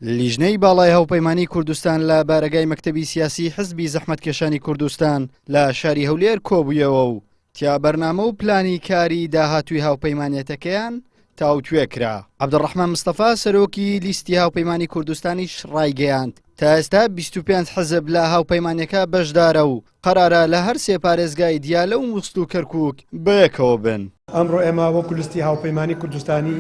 لیژنەی باڵای هاوپەیمانی کوردستان لە بارگای مەکتەبی سیاسی حزبی زەحمەتکێشانی کوردستان لە شاری هەولێر کۆبوویەوە و تیا بەرنامە و پلانی کاری داهاتووی هاوپەیمانیەتەکەیان تاوتوێ کرا. عەبدوڕەحمان مستەفا سەرۆکی لیستی هاوپەیمانی کوردستانیش ڕایگەیاند تا ئێستا 25 حزب لە هاوپەیمانیەکە بەشدارە و قەرارە لە هەر سێ پارێزگای دیالە و مووسڵ و کەرکووک بەیەکەوە بن. ئەمڕۆ ئێمە وەکو لیستی هاوپەیمانی کوردستانی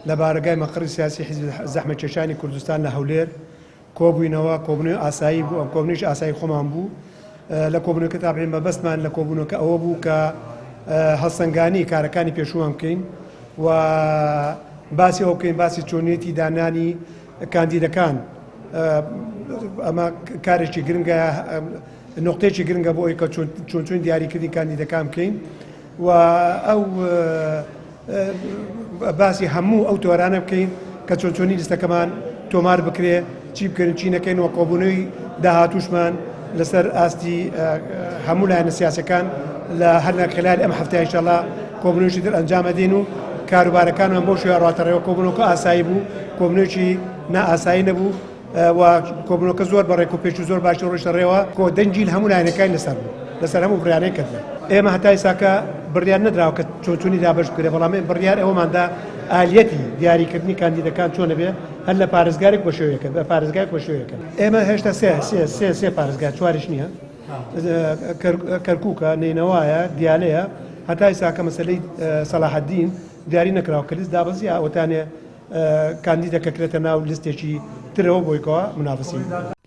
لە بارگای مەقڕی سیاسی حزب زەحمەتکێشانی کوردستان لە هەولێر کۆبووینەوە. کۆبوونەوەی ئاسایی بوو، ئەم کۆبوونەوەیش ئاسایی خۆمان بوو. لە کۆبوونەوەکە تاقریباً مەبەستمان لە کۆبوونەوەکە ئەوە بوو کە هەڵسەنگانی کارەکانی پێشووان بکەین و باسی ئەوە بکەین، باسی چۆنیەتی دانانی کاندیدەکان. ئەمە کارێکی گرنگە، نقطەیەکی گرنگە بۆ ئەوەی کە چۆن دیاریکردنی کاندیدەکان بکەین و ئەو باسی هەموو ئەو تۆرانە بکەین کە چۆنی لیستەکەمان تۆمار بکرێ، چی بکەین چی نەکەین و کۆبوونەوەی داهاتووشمان لەسەر ئاستی هەموو لایەنە سیاسەکان لە هەر خلال ئەم هەفتەیە ئینشاءڵڵا کۆبوونەوەیەکی تر ئەنجام دێن و کاروبارەکانمان بۆ شێوە ڕاتەڕێەوە. کۆبوونەوەکە ئاسایی بوو، کۆبوونەوەیەکی نائاسایی نەبوو و کۆبوونەوەکە زۆر بەڕێک و پێش و زۆر باشی ڕۆیشتە ڕێوە. کۆ دەنجیل هەموو لایەنەکانی لەسەر بوو، لەسەر هەموو بڕیارەی کردن. ئێمە هەتا ئێستاکە بڕیار نەدراوە کە چۆنی دابەش بکرێ، بەڵام بڕیار ئەوەماندا ئالیەتی دیاریکردنی کاندیدەکان چۆنە بێ، هەر لە پارێزگارێک بە شێوەیەکە بە پارێزگایەک بە شێوەیەکە. ئێمە هێشتا سێ پارێزگای چواریش نییە، کەرکووکە، نینەوایە، دیالەیە. هەتا ئێستاکە مەسەلەی سەلاحەدین دیاری نەکراوە کە لیست دابەزیە ئەوەتانێ کاندیدەکە کرێتە ناو لیستێکی ترەوە بۆیکەوە منافسی.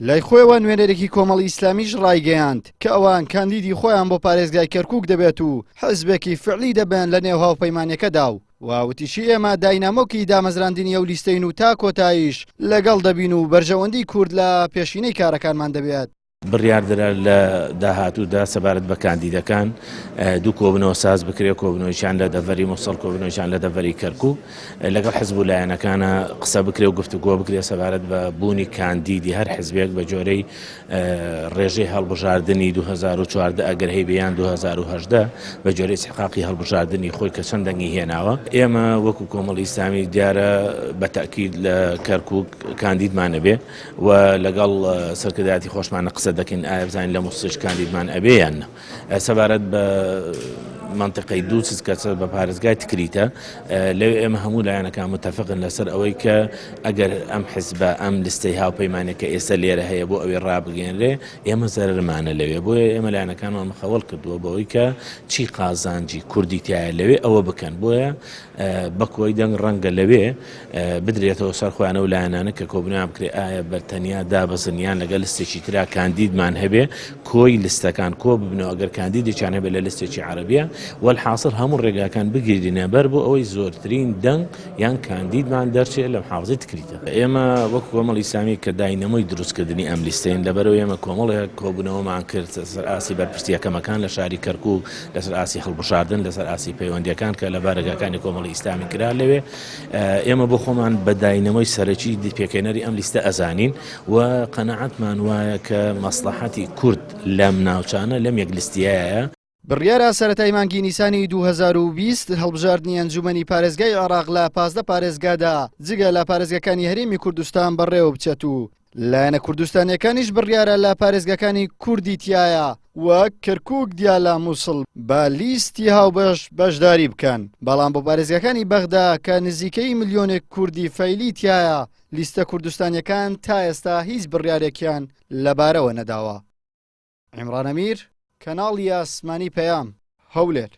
لای خۆیەوە نوێنەرێکی کۆمەڵی ئیسلامیش ڕایگەیاند کە ئەوان کاندیدی خۆیان بۆ پارێزگای کەرکووک دەبێت و حزبێکی فعلی دەبن لە نێو هاوپەیمانیەکەدا و واوتیشی ئێمە داینامۆکی دامەزراندنی ئەو لیستەین و تا کۆتاییش لەگەڵ دەبین و بەرژەوەندی کورد لە پێشینەی کارەکانمان دەبێت. بڕیاردرا لە داهاتوودا سەبارەت بە کاندیدەکان دوو کۆبنەوە ساز بکرێت، کۆبنەوەیشان لە دەڤەری مووسڵ، کۆبنەوەیشان لە دەڤەری کەرکووک، لەگەڵ حزب و لایەنەکانە قسە بکرێت و گفتوگۆ بکرێت سەبارەت بە بوونی کاندیدی هەر حزبێک بە جۆرەی ڕێژەی هەڵبژاردننی 2014 ئەگەر هەیبیان 2018 بە جۆرەی استحقاقی هەڵبژاردننی خۆی کە چەند دەنگی هێناوە. ئێمە وەکو کۆمەڵی ئیسلامی دیارە بە تەئکید لە کەرکووک کاندیدمانە بێ و لەگەڵ سەرکردایەتی خۆشمانە قسە دەکەین ئایا بزانین لە مووسڵش کاندیدمان ئەبێ یان نە. سەبارەت بە منطقەی دووسز کە بە پارێزگای تکریتە، لەوێ ئێمە هەموو لایەنەکان متفقن لەسەر ئەوەی کە ئەگەر ئەم حیزبە ئەم لیستەی هاوپەیمانێکە ئێستا لێرە هەیە بۆ ئەوەی ڕابگەێنرێ، ئێمە زەرمانە لەوێ. بۆیە ئێمە لایەنەکانمان مخەوەڵ کردووە بەوەی کە چی قازانجی کوردی تایە لەوێ ئەوە بکەن. بۆیە بەکۆی دەنگ ڕەنگە لەوێ بدرێتەوە سەر خۆیانە و لایەنانە کە کۆبنیان بکرێ ئایا بەرتەنیا دابەزنیان لەگەڵ لیستێکی ترا کاندیدمان هەبێ، کۆی لیستەکان کۆ ببنەوە ئەگەر کاندیدێکیان هەبێ لە لیستێکی عەرەبیە، والحاصل هەموو ڕێگاکان بگیرینە بەر بۆ ئەوەی زۆرترین دەنگ یان کاندیدمان دەرچێت لە محافزەی تکریتە. ئێمە وەکو کۆمەڵی ئیسلامی کە داینەمۆی دروستکردنی ئەم لیستەین، لەبەرەوەی ئێمە کۆمەڵێک کۆبوونەوەمان کرد لەسەر ئاسی بەرپرسیەکەمەکان لە شاری کەرکووک، لەسەر ئاسی هەڵبژاردن، لەسەر ئاسی پەیوەندیەکان کە لە بارگاکانی کۆمەڵی ئیسلامی کرا لەوێ. ئێمە بۆ خۆمان بە داینەمۆی سەرەکی پێکەنەری ئەم لیستە ئەزانین و قەنەعەتمان وایە کە مەسلەحەتی کورد لەم ناوچانە لەم یەک لیستیایە. بڕیارە سەرەتای مانگی نیسانی 2020 هەڵبژاردننی ئەنجومەنی پارێزگای عێراق لە 15 پارێزگادا جگە لە پارێزگەکانی هەرێمی کوردستان بەڕێوە بچێت و لایەنە کوردستانیەکانیش بڕیارە لە پارێزگەکانی کوردی تایە وەک کەرکووک، دیالە، مووسڵ بە لیستی هاوبەش بەشداری بکەن. بەڵام بۆ پارێزگەکانی بەغدا کە نزیکەی ملیۆنێک کوردی فەیلی تایە، لیستە کوردستانیەکان تا ئێستا هیچ بڕیارێکیان لەبارەوە نەداوە. عیمران ئەمیر، کەناڵی ئاسمانی پەیام، هەولێر.